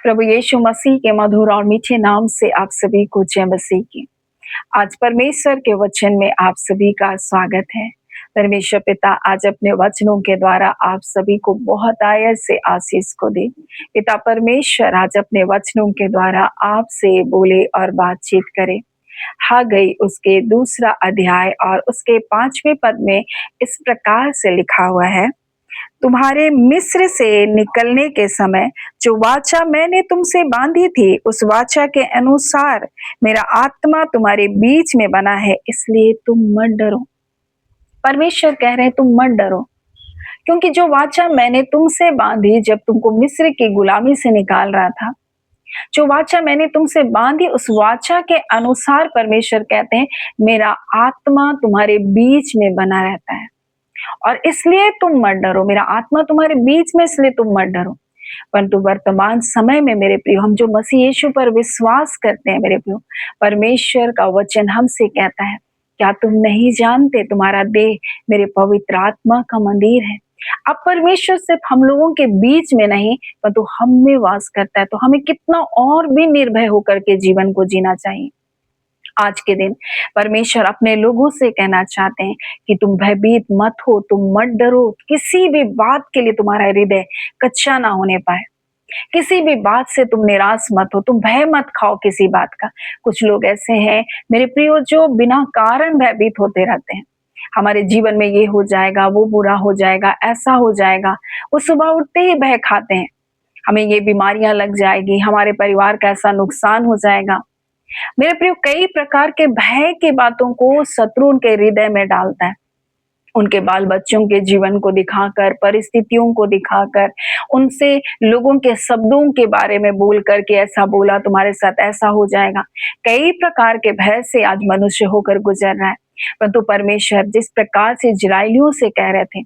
प्रभु यीशु मसीह के मधुर और मीठे नाम से आप सभी को जय मसीह की। आज परमेश्वर के वचन में आप सभी का स्वागत है। परमेश्वर पिता आज अपने वचनों के द्वारा आप सभी को बहुत आयत से आशीष को दे। पिता परमेश्वर आज अपने वचनों के द्वारा आपसे बोले और बातचीत करे। हागई उसके दूसरा अध्याय और उसके 5वें पद में इस प्रकार से लिखा हुआ है, तुम्हारे मिस्र से निकलने के समय जो वाचा मैंने तुमसे बांधी थी, उस वाचा के अनुसार मेरा आत्मा तुम्हारे बीच में बना है, इसलिए तुम मत डरो। परमेश्वर कह रहे हैं तुम मत डरो, क्योंकि जो वाचा मैंने तुमसे बांधी जब तुमको मिस्र की गुलामी से निकाल रहा था, जो वाचा मैंने तुमसे बांधी उस वाचा के अनुसार परमेश्वर कहते हैं मेरा आत्मा तुम्हारे बीच में बना रहता है और इसलिए तुम मत डरो। मेरा आत्मा तुम्हारे बीच में, इसलिए तुम मत डरो। परंतु वर्तमान समय में मेरे प्रियो, हम जो मसीह यीशु पर विश्वास करते हैं मेरे प्रियो, परमेश्वर का वचन हमसे कहता है, क्या तुम नहीं जानते तुम्हारा देह मेरे पवित्र आत्मा का मंदिर है। अब परमेश्वर सिर्फ हम लोगों के बीच में नहीं परंतु हम में वास करता है, तो हमें कितना और भी निर्भय होकर के जीवन को जीना चाहिए। आज के दिन परमेश्वर अपने लोगों से कहना चाहते हैं कि तुम भयभीत मत हो, तुम मत डरो। किसी भी बात के लिए तुम्हारा हृदय कच्चा ना होने पाए, किसी भी बात से तुम निराश मत हो, तुम भय मत खाओ किसी बात का। कुछ लोग ऐसे हैं मेरे प्रियो जो बिना कारण भयभीत होते रहते हैं। हमारे जीवन में ये हो जाएगा, वो बुरा हो जाएगा, ऐसा हो जाएगा। वो सुबह उठते ही भय खाते हैं, हमें ये बीमारियां लग जाएगी, हमारे परिवार का ऐसा नुकसान हो जाएगा। मेरे प्रियो, कई प्रकार के भय की बातों को शत्रु उनके हृदय में डालता है, उनके बाल बच्चों के जीवन को दिखाकर, परिस्थितियों को दिखाकर, उनसे लोगों के शब्दों के बारे में बोल करके ऐसा बोला तुम्हारे साथ ऐसा हो जाएगा। कई प्रकार के भय से आज मनुष्य होकर गुजर रहा है, परंतु परमेश्वर जिस प्रकार से इजराइलियों से कह रहे थे,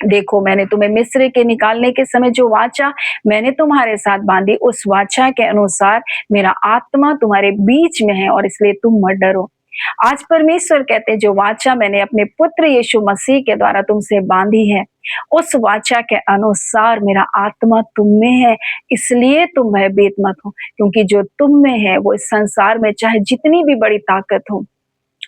देखो मैंने तुम्हें मिस्र के निकालने के समय जो वाचा मैंने तुम्हारे साथ बांधी, उस वाचा के अनुसार मेरा आत्मा तुम्हारे बीच में है और इसलिए तुम मत डरो। आज परमेश्वर कहते हैं जो वाचा मैंने अपने पुत्र यीशु मसीह के द्वारा तुमसे बांधी है, उस वाचा के अनुसार मेरा आत्मा तुम में है, इसलिए तुम भयभीत मत हो। क्योंकि जो तुम में है वो इस संसार में चाहे जितनी भी बड़ी ताकत हो,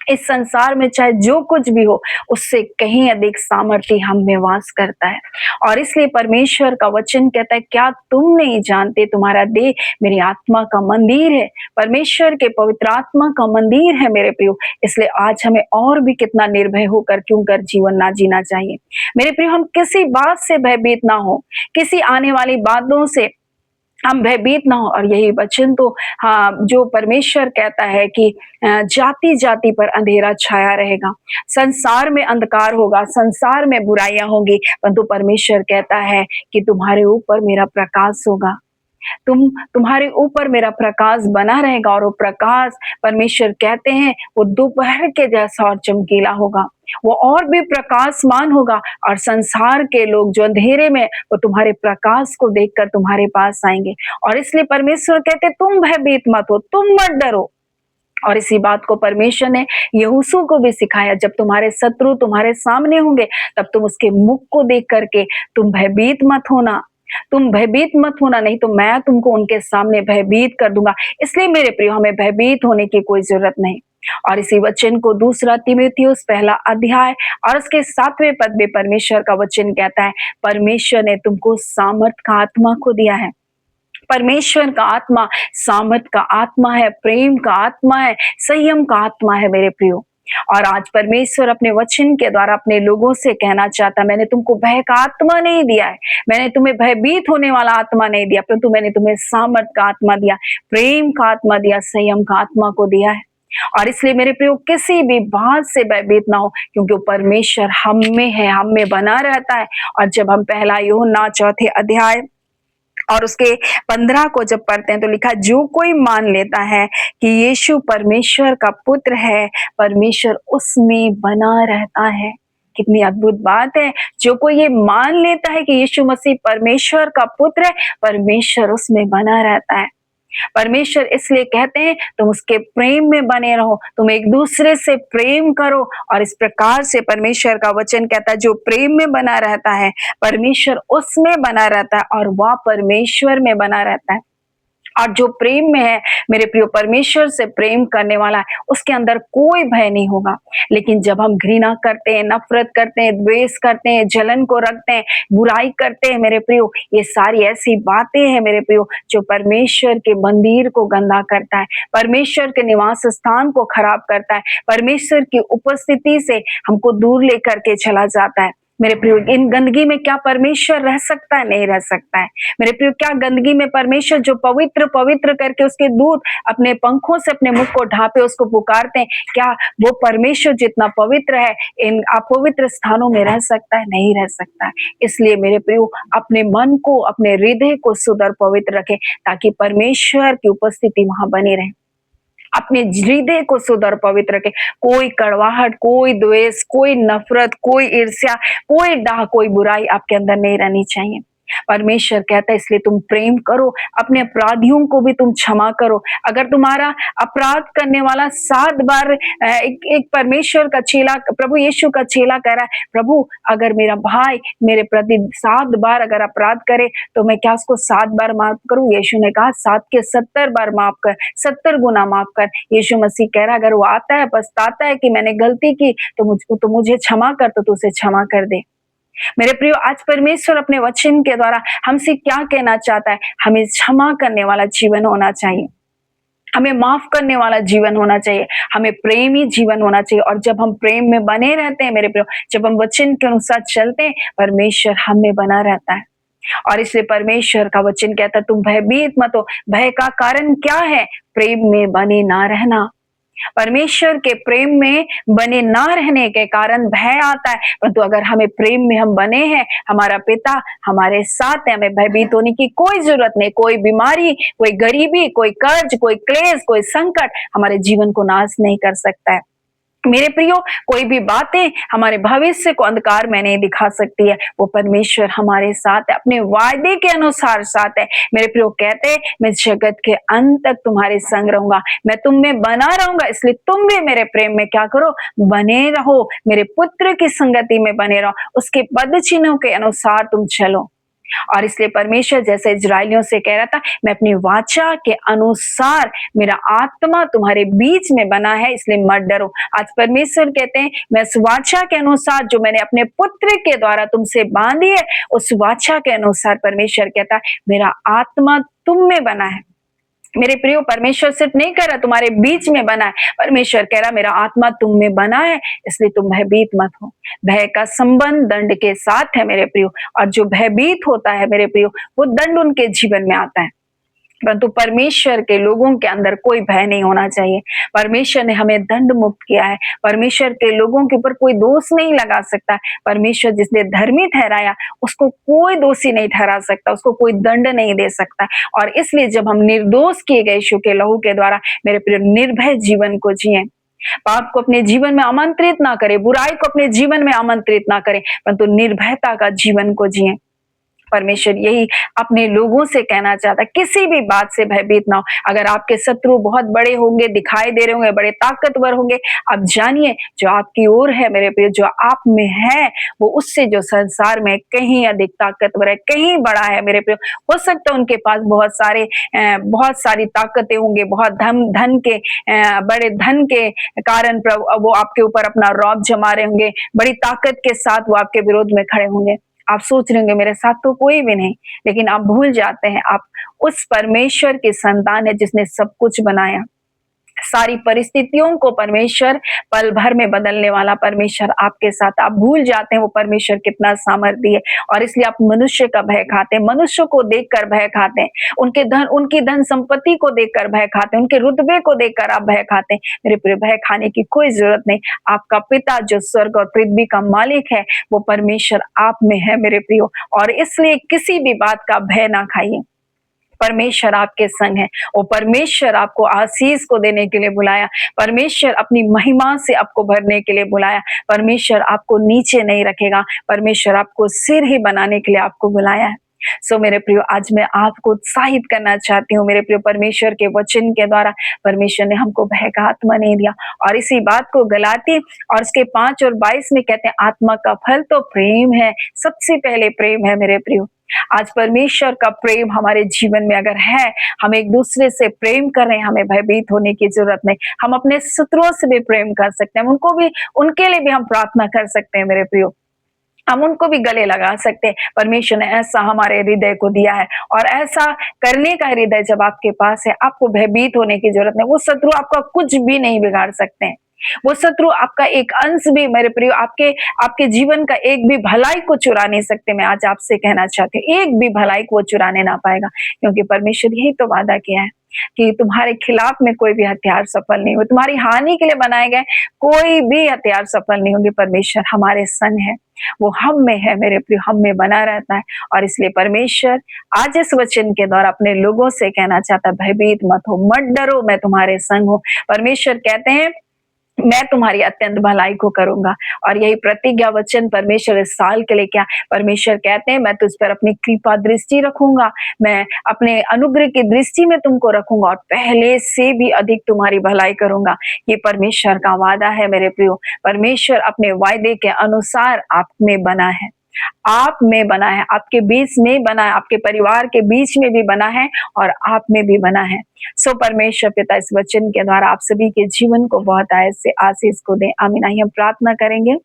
इस संसार में चाहे जो कुछ भी हो, उससे कहीं अधिक सामर्थ्य हम में वास करता है। और इसलिए परमेश्वर का वचन कहता है, क्या तुम नहीं जानते तुम्हारा देह मेरी आत्मा का मंदिर है। परमेश्वर के पवित्र आत्मा का मंदिर है मेरे प्रियो। इसलिए आज हमें और भी कितना निर्भय होकर क्यों कर जीवन ना जीना चाहिए। मेरे प्रियो, हम किसी बात से भयभीत ना हो, किसी आने वाली बातों से हम भयभीत ना हो। और यही वचन तो हाँ, जो परमेश्वर कहता है कि जाति जाति पर अंधेरा छाया रहेगा, संसार में अंधकार होगा, संसार में बुराइयां होंगी, परंतु परमेश्वर कहता है कि तुम्हारे ऊपर मेरा प्रकाश होगा, तुम्हारे ऊपर मेरा प्रकाश बना रहेगा। और वो प्रकाश परमेश्वर कहते हैं वो दोपहर के जैसा और चमकीला होगा, वो और भी प्रकाशमान होगा। और संसार के लोग जो अंधेरे में, वो तुम्हारे प्रकाश को देखकर तुम्हारे पास आएंगे। और इसलिए परमेश्वर कहते तुम भयभीत मत हो, तुम मत डरो। और इसी बात को परमेश्वर ने यहोशू को भी सिखाया, जब तुम्हारे शत्रु तुम्हारे सामने होंगे तब तुम उसके मुख को देख करके तुम भयभीत मत होना, तुम भयभीत मत होना, नहीं तो मैं तुमको उनके सामने भयभीत कर दूंगा। इसलिए मेरे प्रियो, हमें भयभीत होने की कोई जरूरत नहीं। और इसी वचन को दूसरा तीमुथियुस पहला अध्याय और उसके 7वें पद में परमेश्वर का वचन कहता है, परमेश्वर ने तुमको सामर्थ का आत्मा को दिया है। परमेश्वर का आत्मा सामर्थ का आत्मा है, प्रेम का आत्मा है, संयम का आत्मा है मेरे प्रियो। और आज परमेश्वर अपने वचन के द्वारा अपने लोगों से कहना चाहता, मैंने तुमको भय का आत्मा नहीं दिया है, मैंने तुम्हें भयभीत होने वाला आत्मा नहीं दिया, परंतु मैंने तुम्हें सामर्थ का आत्मा दिया, प्रेम का आत्मा दिया, संयम का आत्मा को दिया है। और इसलिए मेरे प्रियो, किसी भी बात से भयभीत ना हो, क्योंकि परमेश्वर हम में है, हम में बना रहता है। और जब हम पहला यूहन्ना 4 अध्याय और उसके 15 को जब पढ़ते हैं तो लिखा, जो कोई मान लेता है कि यीशु परमेश्वर का पुत्र है, परमेश्वर उसमें बना रहता है। कितनी अद्भुत बात है। जो कोई ये मान लेता है कि यीशु मसीह परमेश्वर का पुत्र है, परमेश्वर उसमें बना रहता है। परमेश्वर इसलिए कहते हैं तुम उसके प्रेम में बने रहो, तुम एक दूसरे से प्रेम करो। और इस प्रकार से परमेश्वर का वचन कहता है, जो प्रेम में बना रहता है परमेश्वर उसमें बना रहता है और वह परमेश्वर में बना रहता है। और जो प्रेम में है मेरे प्रियो, परमेश्वर से प्रेम करने वाला है, उसके अंदर कोई भय नहीं होगा। लेकिन जब हम घृणा करते हैं, नफरत करते हैं, द्वेष करते हैं, जलन को रखते हैं, बुराई करते हैं मेरे प्रियो, ये सारी ऐसी बातें हैं मेरे प्रियो जो परमेश्वर के मंदिर को गंदा करता है, परमेश्वर के निवास स्थान को खराब करता है, परमेश्वर की उपस्थिति से हमको दूर लेकर के चला जाता है। मेरे प्रियो, इन गंदगी में क्या परमेश्वर रह सकता है? नहीं रह सकता है। मेरे प्रियो, क्या गंदगी में परमेश्वर जो पवित्र पवित्र करके उसके दूत अपने पंखों से अपने मुख को ढांपे उसको पुकारते हैं, क्या वो परमेश्वर जितना पवित्र है इन अपवित्र स्थानों में रह सकता है? नहीं रह सकता है। इसलिए मेरे प्रियो, अपने मन को, अपने हृदय को शुद्ध और पवित्र रखें ताकि परमेश्वर की उपस्थिति वहां बनी रहे। अपने हृदय को शुद्ध और पवित्र रखें। कोई कड़वाहट, कोई द्वेष, कोई नफरत, कोई ईर्ष्या, कोई डाह, कोई बुराई आपके अंदर नहीं रहनी चाहिए। परमेश्वर कहता है इसलिए तुम प्रेम करो, अपने अपराधियों को भी तुम क्षमा करो। अगर तुम्हारा अपराध करने वाला 7 बार एक परमेश्वर का चेला, प्रभु यीशु का चेला कह रहा है, प्रभु अगर मेरा भाई मेरे प्रति 7 बार अगर अपराध करे तो मैं क्या उसको 7 बार माफ करूं? यीशु ने कहा 7 के 70 बार माफ कर, 70 गुना माफ कर। यीशु मसीह कह रहा है अगर वो आता है, पछताता है कि मैंने गलती की तो मुझे क्षमा कर, तो तू उसे क्षमा कर दे। मेरे प्रियो, आज परमेश्वर अपने वचन के द्वारा हमसे क्या कहना चाहता है? हमें क्षमा करने वाला जीवन होना चाहिए, हमें माफ करने वाला जीवन होना चाहिए, हमें प्रेमी जीवन होना चाहिए। और जब हम प्रेम में बने रहते हैं मेरे प्रियो, जब हम वचन के अनुसार चलते हैं, परमेश्वर हम में बना रहता है। और इसलिए परमेश्वर का वचन कहता है तुम भयभीत मत हो। भय का कारण क्या है? प्रेम में बने ना रहना। परमेश्वर के प्रेम में बने ना रहने के कारण भय आता है, परंतु अगर हमें प्रेम में हम बने हैं, हमारा पिता हमारे साथ है, हमें भयभीत होने की कोई जरूरत नहीं। कोई बीमारी, कोई गरीबी, कोई कर्ज, कोई क्लेश, कोई संकट हमारे जीवन को नाश नहीं कर सकता है। मेरे प्रियो, कोई भी बातें हमारे भविष्य को अंधकार में नहीं दिखा सकती है। वो परमेश्वर हमारे साथ है, अपने वायदे के अनुसार साथ है। मेरे प्रियो कहते हैं मैं जगत के अंत तक तुम्हारे संग रहूंगा, मैं तुम में बना रहूंगा, इसलिए तुम भी मेरे प्रेम में क्या करो? बने रहो, मेरे पुत्र की संगति में बने रहो, उसके पद चिन्हों के अनुसार तुम चलो। और इसलिए परमेश्वर जैसे इजरायलियों से कह रहा था, मैं अपनी वाचा के अनुसार, मेरा आत्मा तुम्हारे बीच में बना है, इसलिए मत डरो। आज परमेश्वर कहते हैं मैं उस वाचा के अनुसार जो मैंने अपने पुत्र के द्वारा तुमसे बांधी है, उस वाचा के अनुसार परमेश्वर कहता है मेरा आत्मा तुम में बना है। मेरे प्रियो, परमेश्वर सिर्फ नहीं कह रहा तुम्हारे बीच में बना है, परमेश्वर कह रहा मेरा आत्मा तुम में बना है, इसलिए तुम भयभीत मत हो। भय का संबंध दंड के साथ है मेरे प्रियो, और जो भयभीत होता है मेरे प्रियो, वो दंड उनके जीवन में आता है। परंतु परमेश्वर के लोगों के अंदर कोई भय नहीं होना चाहिए। परमेश्वर ने हमें दंड मुक्त किया है, परमेश्वर के लोगों के ऊपर कोई दोष नहीं लगा सकता। परमेश्वर जिसने धर्मी ठहराया उसको कोई दोषी नहीं ठहरा सकता, उसको कोई दंड नहीं दे सकता। और इसलिए जब हम निर्दोष किए गए यीशु के लहू के द्वारा मेरे प्रिय निर्भय जीवन को जिए, पाप को अपने जीवन में आमंत्रित ना करें, बुराई को अपने जीवन में आमंत्रित ना करें, परंतु निर्भयता का जीवन को जिए। परमेश्वर यही अपने लोगों से कहना चाहता है, किसी भी बात से भयभीत ना हो। अगर आपके शत्रु बहुत बड़े होंगे, दिखाई दे रहे होंगे, बड़े ताकतवर होंगे, आप जानिए जो आपकी ओर है मेरे प्रिय, जो आप में है, वो उससे जो संसार में कहीं अधिक ताकतवर है, कहीं बड़ा है मेरे प्रिय। हो सकता है उनके पास बहुत सारी ताकतें होंगे, बहुत बड़े धन के कारण वो आपके ऊपर अपना रौब जमा रहे होंगे, बड़ी ताकत के साथ वो आपके विरोध में खड़े होंगे। आप सोच रहे होंगे मेरे साथ तो कोई भी नहीं, लेकिन आप भूल जाते हैं आप उस परमेश्वर के संतान है जिसने सब कुछ बनाया। सारी परिस्थितियों को परमेश्वर पल भर में बदलने वाला परमेश्वर आपके साथ। आप भूल जाते हैं वो परमेश्वर कितना सामर्थ्य है, और इसलिए आप मनुष्य का भय खाते हैं, मनुष्य को देखकर भय खाते हैं, उनकी धन संपत्ति को देखकर भय खाते हैं, उनके रुतबे को देखकर आप भय खाते हैं। मेरे प्रिय, भय खाने की कोई जरूरत नहीं। आपका पिता जो स्वर्ग और पृथ्वी का मालिक है, वो परमेश्वर आप में है मेरे प्रियो, और इसलिए किसी भी बात का भय ना खाइए। परमेश्वर आपके संग है, वो परमेश्वर आपको आशीष को देने के लिए बुलाया, परमेश्वर अपनी महिमा से आपको भरने के लिए बुलाया, परमेश्वर आपको नीचे नहीं रखेगा, परमेश्वर आपको सिर ही बनाने के लिए आपको बुलाया है। सो मेरे प्रियो, आज मैं आपको उत्साहित करना चाहती हूँ मेरे प्रियो, परमेश्वर के वचन के द्वारा परमेश्वर ने हमको भय का आत्मा नहीं दिया। और इसी बात को गलाती और उसके 5 और 22 में कहते हैं आत्मा का फल तो प्रेम है, सबसे पहले प्रेम है मेरे प्रियो। आज परमेश्वर का प्रेम हमारे जीवन में अगर है, हम एक दूसरे से प्रेम कर रहे हैं, हमें भयभीत होने की जरूरत नहीं। हम अपने शत्रुओं से भी प्रेम कर सकते हैं, उनके लिए भी हम प्रार्थना कर सकते हैं मेरे प्रियो। हम उनको भी गले लगा सकते हैं। परमेश्वर ने ऐसा हमारे हृदय को दिया है और ऐसा करने का हृदय जब आपके पास है, आपको भयभीत होने की जरूरत नहीं। वो शत्रु आपका कुछ भी नहीं बिगाड़ सकते हैं। वो शत्रु आपका एक अंश भी मेरे प्रिय आपके जीवन का एक भी भलाई को चुरा नहीं सकते। मैं आज आपसे कहना चाहती हूँ, एक भी भलाई को वो चुराने ना पाएगा, क्योंकि परमेश्वर यही तो वादा किया है कि तुम्हारे खिलाफ में कोई भी हथियार सफल नहीं हो। तुम्हारी हानि के लिए बनाए गए कोई भी हथियार सफल नहीं होंगे। परमेश्वर हमारे संग है, वो हम में है मेरे प्रिय, हम में बना रहता है। और इसलिए परमेश्वर आज इस वचन के द्वारा अपने लोगों से कहना चाहता है, भयभीत मत हो, मत डरो, मैं तुम्हारे संग हूँ। परमेश्वर कहते हैं मैं तुम्हारी अत्यंत भलाई को करूंगा। और यही प्रतिज्ञा वचन परमेश्वर इस साल के लिए क्या, परमेश्वर कहते हैं मैं तुझ पर अपनी कृपा दृष्टि रखूंगा, मैं अपने अनुग्रह की दृष्टि में तुमको रखूंगा और पहले से भी अधिक तुम्हारी भलाई करूंगा। ये परमेश्वर का वादा है मेरे प्रियो। परमेश्वर अपने वायदे के अनुसार आप में बना है, आप में बना है, आपके बीच में बना है, आपके परिवार के बीच में भी बना है और आप में भी बना है। सो परमेश्वर पिता इस वचन के द्वारा आप सभी के जीवन को बहुत ऐसे आशीष को दे। आमीन। आइए हम प्रार्थना करेंगे।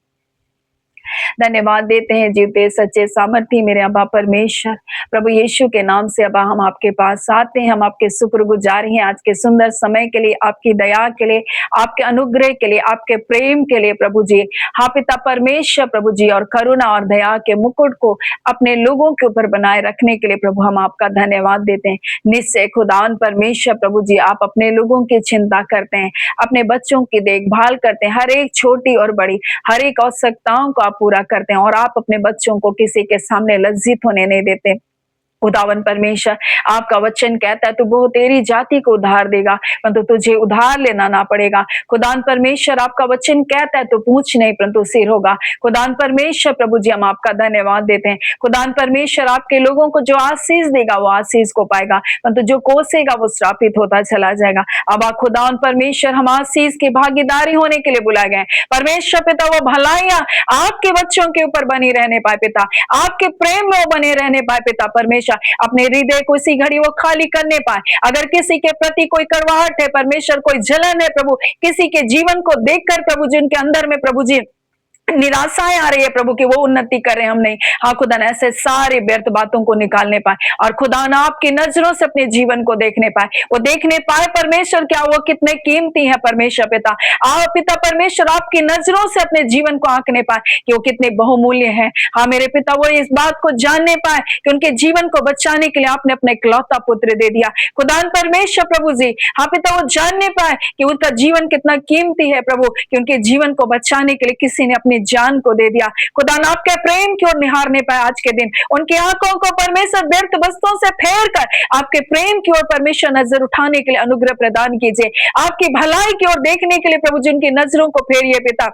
धन्यवाद देते हैं जीवते सच्चे सामर्थी मेरे अब्बा परमेश्वर, प्रभु यीशु के नाम से अब्बा हम आपके पास आते हैं। हम आपके शुक्रगुजार हैं आज के सुंदर समय के लिए, आपकी दया के लिए, आपके अनुग्रह के लिए, आपके प्रेम के लिए प्रभु जी। हाँ पिता परमेश्वर प्रभु जी, और करुणा और दया के मुकुट को अपने लोगों के ऊपर बनाए रखने के लिए प्रभु हम आपका धन्यवाद देते हैं। निश्चय खुदान परमेश्वर प्रभु जी, आप अपने लोगों की चिंता करते हैं, अपने बच्चों की देखभाल करते हैं, हर एक छोटी और बड़ी हर एक आवश्यकताओं को आप पूरा करते हैं और आप अपने बच्चों को किसी के सामने लज्जित होने नहीं देते। खुदावन परमेश्वर आपका वचन कहता है तू बहु तेरी जाति को उधार देगा, परंतु तुझे उधार लेना ना पड़ेगा। खुदान परमेश्वर आपका वचन कहता है तू पूछ नहीं परंतु सिर होगा। खुदान परमेश्वर प्रभु जी हम आपका धन्यवाद देते हैं। खुदान परमेश्वर आपके लोगों को जो आशीष देगा वो आशीष को पाएगा, परंतु जो कोसेगा वो श्रापित होता चला जाएगा। अब खुदान परमेश्वर हम आशीष की भागीदारी होने के लिए बुलाए गए। परमेश्वर पिता वो भलाइयां आपके बच्चों के ऊपर बनी रहने पाए पिता, आपके प्रेम में वो बने रहने पाए पिता परमेश्वर, अपने हृदय को इसी घड़ी वो खाली करने पाए। अगर किसी के प्रति कोई करवाहट है परमेश्वर, कोई जलन है प्रभु, किसी के जीवन को देखकर प्रभु जी उनके अंदर में प्रभु जी निराशाएं आ रही है प्रभु की वो उन्नति करें हम नहीं। हाँ खुदा ने ऐसे सारे व्यर्थ बातों को निकालने पाए और खुदा ना आपकी नजरों से अपने जीवन को देखने पाए, वो देखने पाए परमेश्वर क्या वो कितने कीमती है परमेश्वर पिता। आप पिता परमेश्वर आपकी नजरों से अपने जीवन को आंकने पाए कि वो कितने बहुमूल्य है। हाँ मेरे पिता वो इस बात को जानने पाए कि उनके जीवन को बचाने के लिए आपने अपने इकलौता पुत्र दे दिया। खुदान परमेश्वर प्रभु जी हाँ पिता वो जानने पाए कि उनका जीवन कितना कीमती है प्रभु, कि उनके जीवन को बचाने के लिए किसी ने अपनी जान को दे दिया। खुदा ना आपके प्रेम की ओर निहारने पाए आज के दिन, उनकी आंखों को परमेश्वर व्यर्थ वस्तुओं से फेर कर आपके प्रेम की ओर परमेश्वर नजर उठाने के लिए अनुग्रह प्रदान कीजिए। आपकी भलाई की ओर देखने के लिए प्रभु जी उनकी नजरों को फेरिए पिता,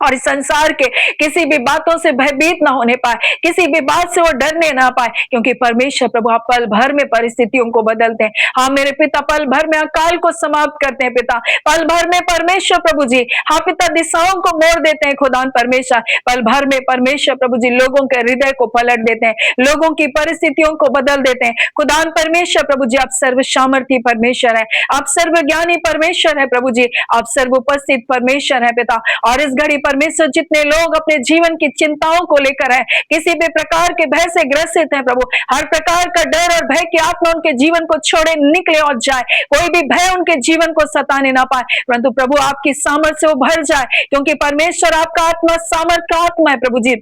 और इस संसार के किसी भी बातों से भयभीत ना होने पाए, किसी भी बात से वो डरने ना पाए, क्योंकि परमेश्वर प्रभु आप पल भर में परिस्थितियों को बदलते हैं। हाँ मेरे पिता पल भर में अकाल को समाप्त करते हैं पिता, पल भर में परमेश्वर प्रभु जी हाँ पिता दिशाओं को मोड़ देते हैं। खुदान परमेश्वर पल भर में परमेश्वर प्रभु जी लोगों के हृदय को पलट देते हैं, लोगों की परिस्थितियों को बदल देते हैं। खुदान परमेश्वर प्रभु जी आप सर्व सामर्थी परमेश्वर है, आप सर्वज्ञानी परमेश्वर है प्रभु जी, आप सर्व उपस्थित परमेश्वर है पिता। और इस घड़ी परमेश्वर जितने लोग अपने जीवन की चिंताओं को लेकर है, किसी भी प्रकार के भय से ग्रसित है प्रभु, हर प्रकार का डर और भय की आत्मा उनके जीवन को छोड़े निकले और जाए, कोई भी भय उनके जीवन को सताने ना पाए, परंतु प्रभु आपकी सामर्थ से वो भर जाए, क्योंकि परमेश्वर आपका आत्मा सामर्थ का आत्मा है प्रभु जी,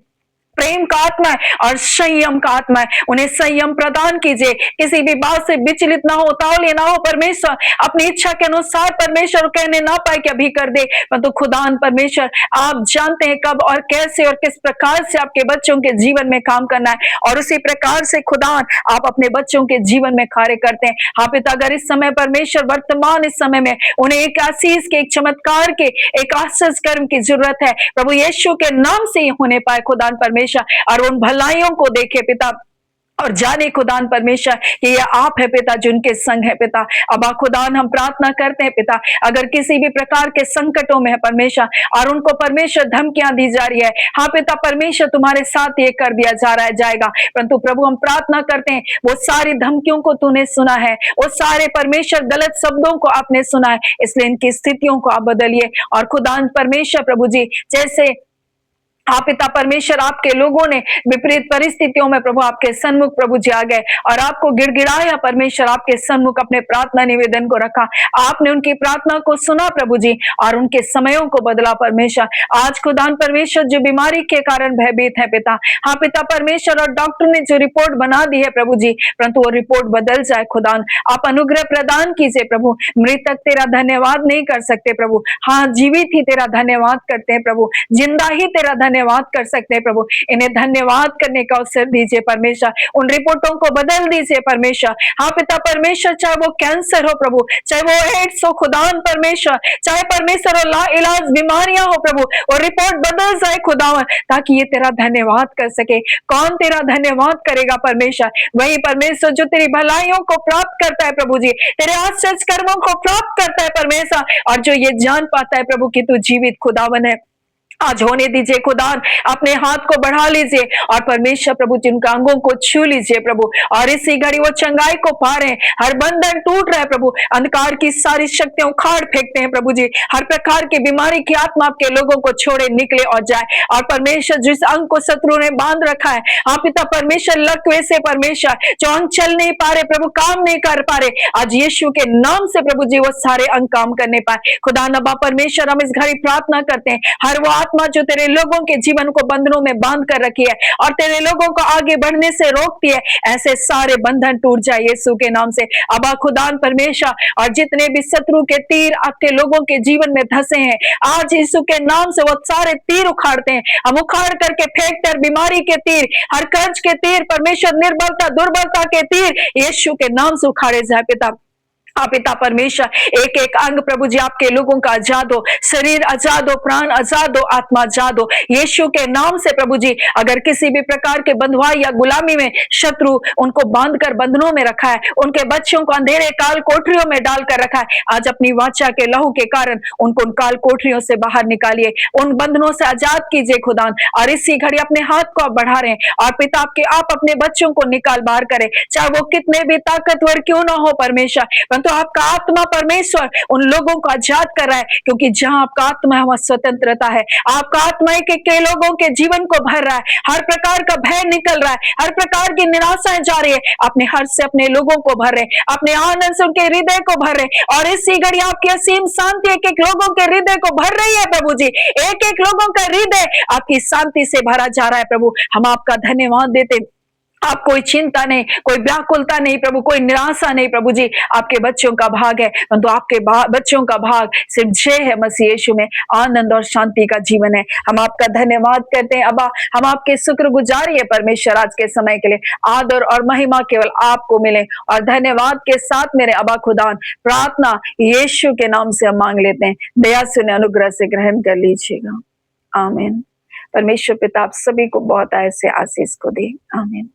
प्रेम का आत्मा है और संयम का आत्मा है। उन्हें संयम प्रदान कीजिए, किसी भी बात से विचलित ना हो, तावले ना हो परमेश्वर, अपनी इच्छा के अनुसार परमेश्वर कहने ना पाए कि अभी कर दे, परंतु खुदान परमेश्वर आप जानते हैं कब और कैसे और किस प्रकार से आपके बच्चों के जीवन में काम करना है, और उसी प्रकार से खुदान आप अपने बच्चों के जीवन में कार्य करते हैं। हाँ पिता अगर इस समय परमेश्वर वर्तमान इस समय में उन्हें एक आशीष के, एक चमत्कार के, एक आश्चर्य कर्म की जरूरत है प्रभु यीशु के नाम से ही होने पाए खुदान परमेश्वर, और उन भलाइयों को देखे पिता, और जाने खुदान परमेश्वर कि ये आप है पिता जिनके संग है पिता। अबा खुदान हम प्रार्थना करते हैं पिता, अगर किसी भी प्रकार के संकटों में है परमेश्वर और उनको परमेश्वर धमकियां दी जा रही है, हाँ पिता परमेश्वर तुम्हारे साथ ये कर दिया जा रहा है जाएगा, परंतु प्रभु हम प्रार्थना करते हैं वो सारी धमकियों को तूने सुना है, वो सारे परमेश्वर गलत शब्दों को आपने सुना है, इसलिए इनकी स्थितियों को आप बदलिए। और खुदान परमेश्वर प्रभु जी जैसे हाँ पिता परमेश्वर आपके लोगों ने विपरीत परिस्थितियों में प्रभु आपके सन्मुख प्रभु जी आ गए और आपको गिड़गिड़ाया परमेश्वर, आपके सन्मुख अपने प्रार्थना निवेदन को रखा, आपने उनकी प्रार्थना को सुना प्रभु जी और उनके समयों को बदला परमेश्वर। आज खुदान परमेश्वर जो बीमारी के कारण भयभीत है पिता, हाँ पिता परमेश्वर और डॉक्टर ने जो रिपोर्ट बना दी है प्रभु जी, परंतु वो रिपोर्ट बदल जाए खुदान, आप अनुग्रह प्रदान कीजिए प्रभु। मृतक तेरा धन्यवाद नहीं कर सकते प्रभु, हाँ जीवित ही तेरा धन्यवाद करते हैं प्रभु, जिंदा ही तेरा धन्यवाद कर सकते हैं प्रभु। इन्हें धन्यवाद करने का अवसर दीजिए परमेश्वर, उन रिपोर्टों को बदल दीजिए परमेश्वर। हाँ पिता परमेश्वर चाहे वो कैंसर हो प्रभु, चाहे वो एड्स हो खुदान परमेश्वर, चाहे परमेश्वर वो लाइलाज बीमारियां हो प्रभु, वो रिपोर्ट बदल जाए खुदावन, ताकि ये तेरा धन्यवाद कर सके। कौन तेरा धन्यवाद करेगा परमेश्वर? वही परमेश्वर जो तेरी भलाइयों को प्राप्त करता है प्रभु जी, तेरे आश्चर्य कर्मों को प्राप्त करता है परमेश्वर, और जो ये जान पाता है प्रभु कि तू जीवित खुदावन है। आज होने दीजिए खुदान, अपने हाथ को बढ़ा लीजिए और परमेश्वर प्रभु जिनका अंगों को छू लीजिए प्रभु, और इसी घड़ी वो चंगाई को पा रहे हैं, हर बंधन टूट रहा है प्रभु, अंधकार की सारी शक्तियां उखाड़ फेंकते हैं प्रभु जी, हर प्रकार की बीमारी की आत्मा आपके लोगों को छोड़े निकले और जाए। और परमेश्वर जिस अंग को शत्रु ने बांध रखा है, आप पिता परमेश्वर लकवे से परमेश्वर जो अंग चल नहीं पा रहे प्रभु, काम नहीं कर पा रहे, आज यीशु के नाम से प्रभु जी वो सारे अंग काम करने पाए। खुदा नबा परमेश्वर हम इस घड़ी प्रार्थना करते हैं, हर वो आत्मा जो तेरे लोगों के जीवन को बंधनों में बांध कर रखी है और तेरे लोगों को आगे बढ़ने से रोकती है, ऐसे सारे बंधन टूट जाए यीशु के नाम से। अबा खुदान परमेश्वर, और जितने भी शत्रु के तीर आपके लोगों के जीवन में धंसे हैं, आज यीशु के नाम से वो सारे तीर उखाड़ते हैं, हम उखाड़ करके फेंकते हैं बीमारी के तीर, हर कर्ज के तीर परमेश्वर, निर्बलता दुर्बलता के तीर यीशु के नाम से उखाड़े जाए पिता। आप पिता परमेश्वर एक एक अंग प्रभु जी आपके लोगों का आजाद हो, शरीर आजाद हो, प्राण आजाद हो, आत्मा आजाद हो यीशु के नाम से प्रभु जी। अगर किसी भी प्रकार के बंधुआई या गुलामी में शत्रु उनको बांधकर बंधनों में रखा है, उनके बच्चों को अंधेरे काल कोठरियों में डालकर रखा है, आज अपनी वाचा के लहू के कारण उनको उन काल कोठरियों से बाहर निकालिए, उन बंधनों से आजाद कीजिए खुदान। और इसी घड़ी अपने हाथ को आप बढ़ा रहे हैं और पिता आपके आप अपने बच्चों को निकाल बाहर करें, चाहे वो कितने भी ताकतवर क्यों ना हो परमेश्वर, तो आपका आत्मा परमेश्वर उन लोगों को आजाद कर रहा है, क्योंकि जहां आपका आत्मा है वहां स्वतंत्रता है। आपका आत्मा के लोगों के जीवन को भर रहा है, हर प्रकार का भय निकल रहा है, हर प्रकार की निराशाएं जा रही है, अपने हर्ष से अपने लोगों को भर रहे, अपने आनंद से उनके हृदय को भर रहे, और इसी घड़ी आपकी असीम शांति एक एक लोगों के हृदय को भर रही है प्रभु जी। एक एक लोगों का हृदय आपकी शांति से भरा जा रहा है प्रभु, हम आपका धन्यवाद देते। आप कोई चिंता नहीं, कोई व्याकुलता नहीं प्रभु, कोई निराशा नहीं प्रभु जी, आपके बच्चों का भाग है, तो आपके बच्चों का भाग सिर्फ जय है, मसीह यीशु में आनंद और शांति का जीवन है। हम आपका धन्यवाद करते हैं अब्बा, हम आपके शुक्रगुजारी है परमेश्वर, आज के समय के लिए आदर और महिमा केवल आपको मिले, और धन्यवाद के साथ मेरे अब्बा खुदा प्रार्थना यीशु के नाम से हम मांग लेते हैं, दया से अनुग्रह से ग्रहण कर लीजिएगा, आमीन। परमेश्वर पिता आप सभी को बहुत ऐसे आशीष को दे, आमीन।